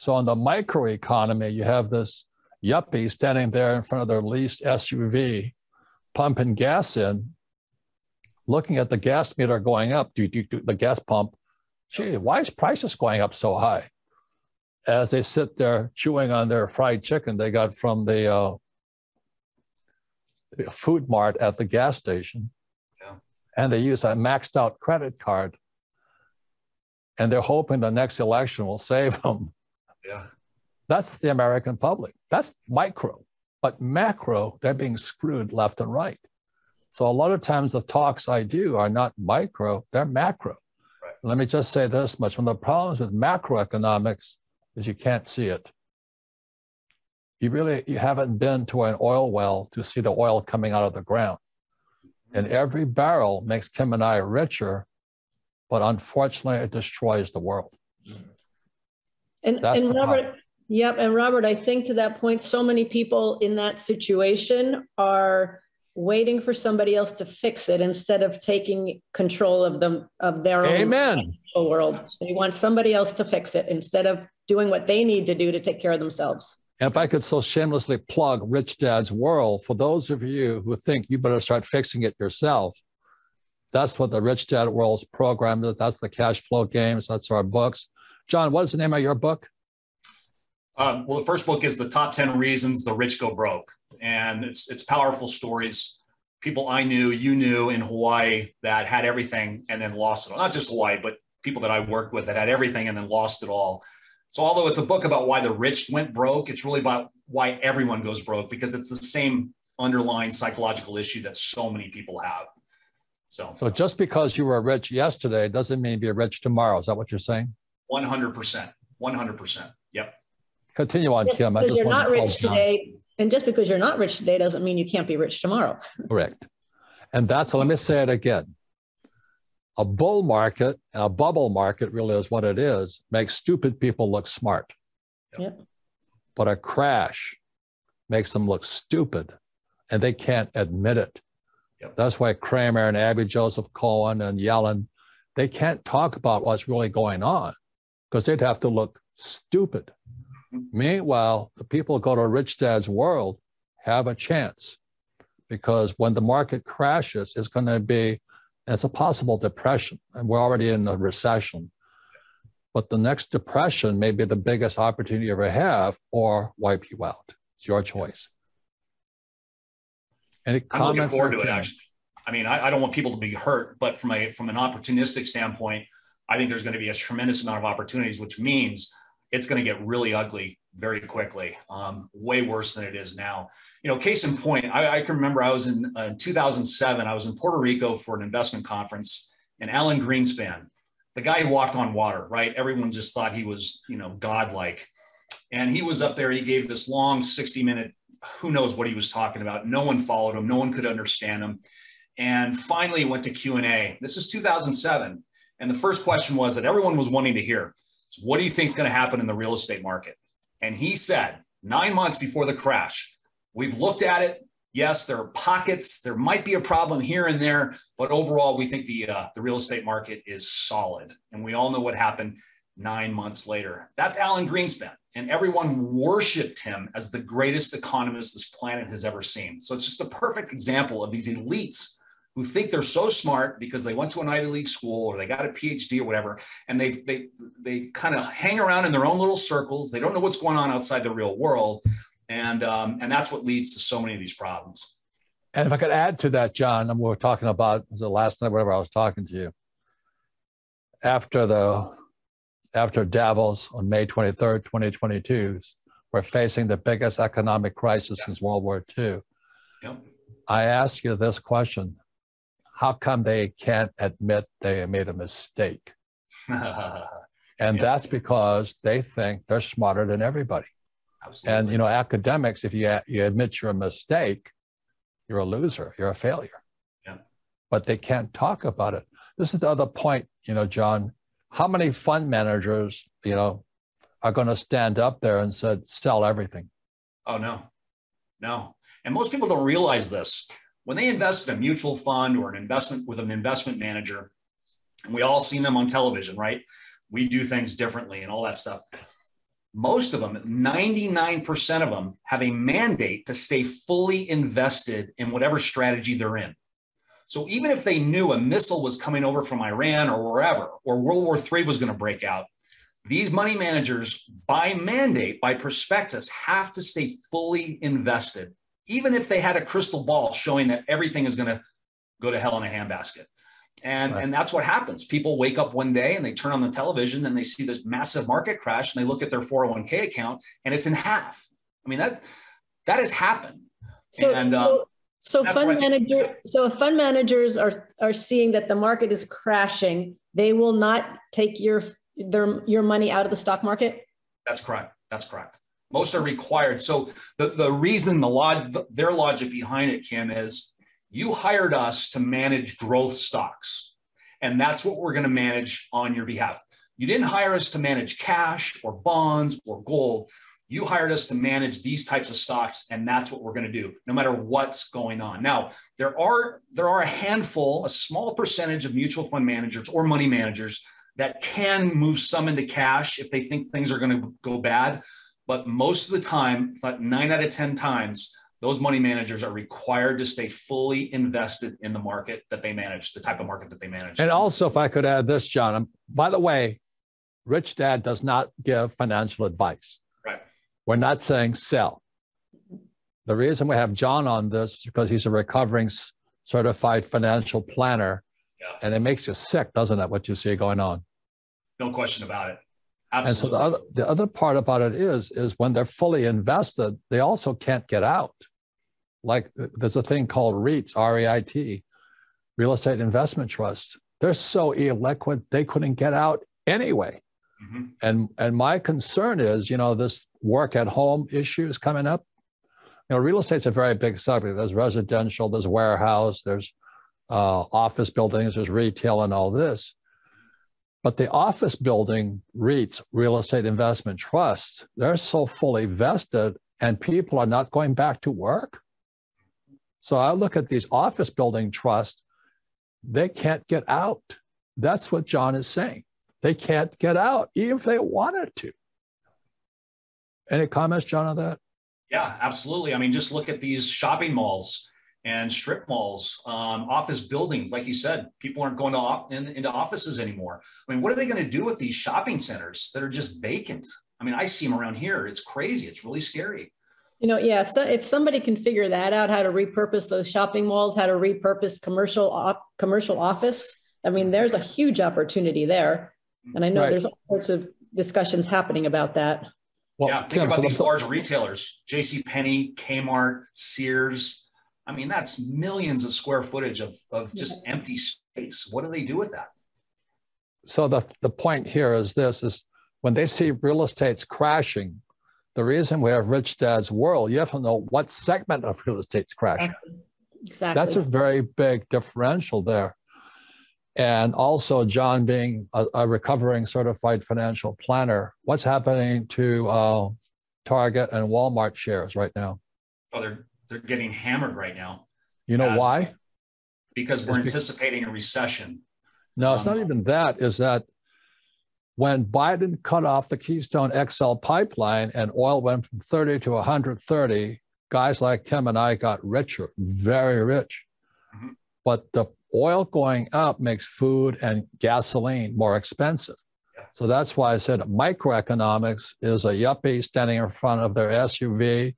So in the microeconomy, you have this yuppie standing there in front of their leased SUV, pumping gas in, looking at the gas meter going up, the gas pump. Gee, why is prices going up so high? As they sit there chewing on their fried chicken they got from the food mart at the gas station. Yeah. And they use a maxed out credit card. And they're hoping the next election will save them. Yeah. That's the American public. That's micro. But macro, they're being screwed left and right. So a lot of times the talks I do are not micro, they're macro. Right. Let me just say this much. One of the problems with macroeconomics is you can't see it. You haven't been to an oil well to see the oil coming out of the ground. And every barrel makes Kim and I richer, but unfortunately it destroys the world. And Robert, yep, and Robert, I think to that point, so many people in that situation are waiting for somebody else to fix it instead of taking control of their own world. So they want somebody else to fix it instead of doing what they need to do to take care of themselves. And if I could so shamelessly plug Rich Dad's World, for those of you who think you better start fixing it yourself, that's what the Rich Dad World's program is. That's the cash flow games. That's our books. John, what is the name of your book? Well, the first book is The Top 10 Reasons the Rich Go Broke. And it's powerful stories. People I knew, you knew in Hawaii that had everything and then lost it all. Not just Hawaii, but people that I worked with that had everything and then lost it all. So although it's a book about why the rich went broke, it's really about why everyone goes broke, because it's the same underlying psychological issue that so many people have. So just because you were rich yesterday doesn't mean you're rich tomorrow. Is that what you're saying? 100%. 100%. Yep. Continue on, Kim. I just you're not rich today. And just because you're not rich today doesn't mean you can't be rich tomorrow. Correct. And let me say it again. A bull market, a bubble market really is what it is, makes stupid people look smart. Yep. But a crash makes them look stupid, and they can't admit it. Yep. That's why Kramer and Abby Joseph Cohen and Yellen, they can't talk about what's really going on because they'd have to look stupid. Meanwhile, the people who go to Rich Dad's World have a chance, because when the market crashes, it's going to be, it's a possible depression, and we're already in a recession. But the next depression may be the biggest opportunity you ever have, or wipe you out. It's your choice. Any comments? I'm looking forward to it, actually. I mean, I don't want people to be hurt, but from an opportunistic standpoint, I think there's going to be a tremendous amount of opportunities, which means it's going to get really ugly very quickly, way worse than it is now. You know, case in point, I can remember I was in 2007, I was in Puerto Rico for an investment conference, and Alan Greenspan, the guy who walked on water, right? Everyone just thought he was, you know, godlike. And he was up there, he gave this long 60-minute, who knows what he was talking about. No one followed him. No one could understand him. And finally he went to Q&A. This is 2007. And the first question was that everyone was wanting to hear. So what do you think is going to happen in the real estate market? And he said, 9 months before the crash, we've looked at it. Yes, there are pockets. There might be a problem here and there, but overall, we think the real estate market is solid. And we all know what happened 9 months later. That's Alan Greenspan. And everyone worshiped him as the greatest economist this planet has ever seen. So it's just a perfect example of these elites who think they're so smart because they went to an Ivy League school or they got a PhD or whatever, and they kind of hang around in their own little circles. They don't know what's going on outside the real world, and that's what leads to so many of these problems. And if I could add to that, John, and we were talking about, was the last night, whatever I was talking to you, after Davos on May 23rd, 2022, we're facing the biggest economic crisis since World War II. Yep. I ask you this question. How come they can't admit they made a mistake? And that's because they think they're smarter than everybody. Absolutely. And, you know, academics, if you admit you're a mistake, you're a loser, you're a failure. Yeah. But they can't talk about it. This is the other point, you know, John. How many fund managers, you know, are going to stand up there and said, sell everything? Oh, no. And most people don't realize this. When they invest in a mutual fund or an investment with an investment manager, and we all seen them on television, right? We do things differently and all that stuff. most of them, 99% of them, have a mandate to stay fully invested in whatever strategy they're in. So even if they knew a missile was coming over from Iran or wherever, or World War III was going to break out, these money managers, by mandate, by prospectus, have to stay fully invested, even if they had a crystal ball showing that everything is going to go to hell in a handbasket. And that's what happens. People wake up one day and they turn on the television and they see this massive market crash and they look at their 401k account and it's in half. I mean, that has happened. So if fund managers are seeing that the market is crashing, they will not take your money out of the stock market? That's correct. That's correct. Most are required. So the reason, their logic behind it, Kim, is you hired us to manage growth stocks, and that's what we're going to manage on your behalf. You didn't hire us to manage cash or bonds or gold. You hired us to manage these types of stocks, and that's what we're going to do, no matter what's going on. Now, there are a handful, a small percentage of mutual fund managers or money managers that can move some into cash if they think things are going to go bad. But most of the time, like 9 out of 10 times, those money managers are required to stay fully invested in the market that they manage, the type of market that they manage. And also, if I could add this, John, by the way, Rich Dad does not give financial advice. Right. We're not saying sell. The reason we have John on this is because he's a recovering certified financial planner. Yeah. And it makes you sick, doesn't it, what you see going on? No question about it. Absolutely. And so the other part about it is when they're fully invested, they also can't get out. Like there's a thing called REITs, REIT, Real Estate Investment Trust. They're so illiquid, they couldn't get out anyway. Mm-hmm. And my concern is, this work at home issue is coming up. Real estate's a very big subject. There's residential, there's warehouse, there's office buildings, there's retail and all this. But the office building REITs, Real Estate Investment Trusts, they're so fully vested and people are not going back to work. So I look at these office building trusts, they can't get out. That's what John is saying. They can't get out, even if they wanted to. Any comments, John, on that? Yeah, absolutely. I mean, just look at these shopping malls and strip malls, office buildings. Like you said, people aren't going into offices anymore. I mean, what are they going to do with these shopping centers that are just vacant? I mean, I see them around here. It's crazy. It's really scary. If somebody can figure that out, how to repurpose those shopping malls, how to repurpose commercial office, I mean, there's a huge opportunity there. And I know there's all sorts of discussions happening about that. Well, yeah, think about these large retailers, JCPenney, Kmart, Sears. I mean, that's millions of square footage of just empty space. What do they do with that? So the point here is when they see real estate's crashing, the reason we have Rich Dad's World, you have to know what segment of real estate's crashing. Exactly. That's a very big differential there. And also, John being a recovering certified financial planner, what's happening to Target and Walmart shares right now? Oh, they're getting hammered right now. You know why? Because we're anticipating a recession. No, it's not even that. Is that when Biden cut off the Keystone XL pipeline and oil went from 30 to 130, guys like Kim and I got richer, very rich. Mm-hmm. But the oil going up makes food and gasoline more expensive. Yeah. So that's why I said microeconomics is a yuppie standing in front of their SUV,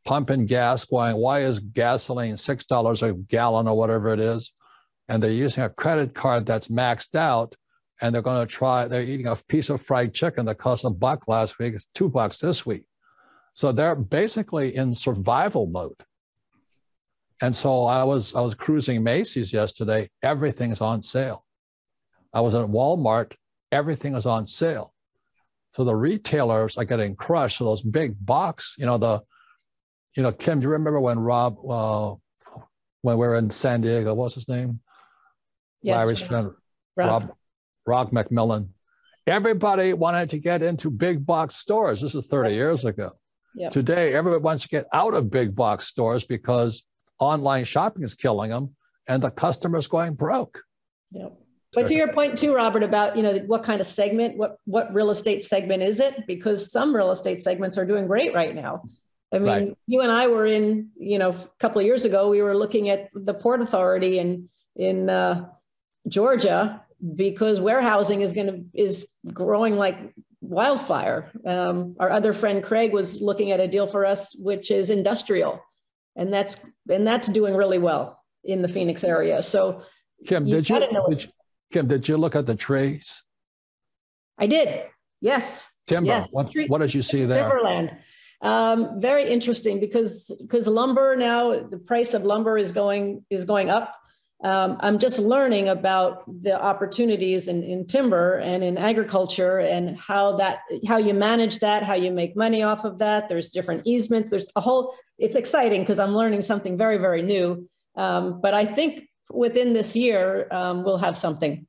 pumping gas, going, why is gasoline $6 a gallon or whatever it is? And they're using a credit card that's maxed out, and they're eating a piece of fried chicken that cost $1 last week. It's $2 this week. So they're basically in survival mode. And so I was cruising Macy's yesterday. Everything's on sale. I was at Walmart. Everything is on sale. So the retailers are getting crushed. So those big box, Kim, do you remember when when we were in San Diego, what's his name? Yes, Larry's friend, Rob McMillan. Everybody wanted to get into big box stores. This is 30 years ago. Yep. Today, everybody wants to get out of big box stores because online shopping is killing them and the customer's going broke. Yep. But to your point too, Robert, about, you know, what kind of segment, what real estate segment is it? Because some real estate segments are doing great right now. I mean, right. You and I were in, you know, a couple of years ago, we were looking at the Port Authority in Georgia, because warehousing is growing like wildfire. Our other friend Craig was looking at a deal for us, which is industrial, and that's doing really well in the Phoenix area. So Kim, did you look at the trees? I did. Yes. Timber. Yes. What did you see there? Timberland. Very interesting because lumber now, the price of lumber is going up. I'm just learning about the opportunities in timber and in agriculture, and how you manage that, how you make money off of that. There's different easements. It's exciting because I'm learning something very, very new. But I think within this year, we'll have something.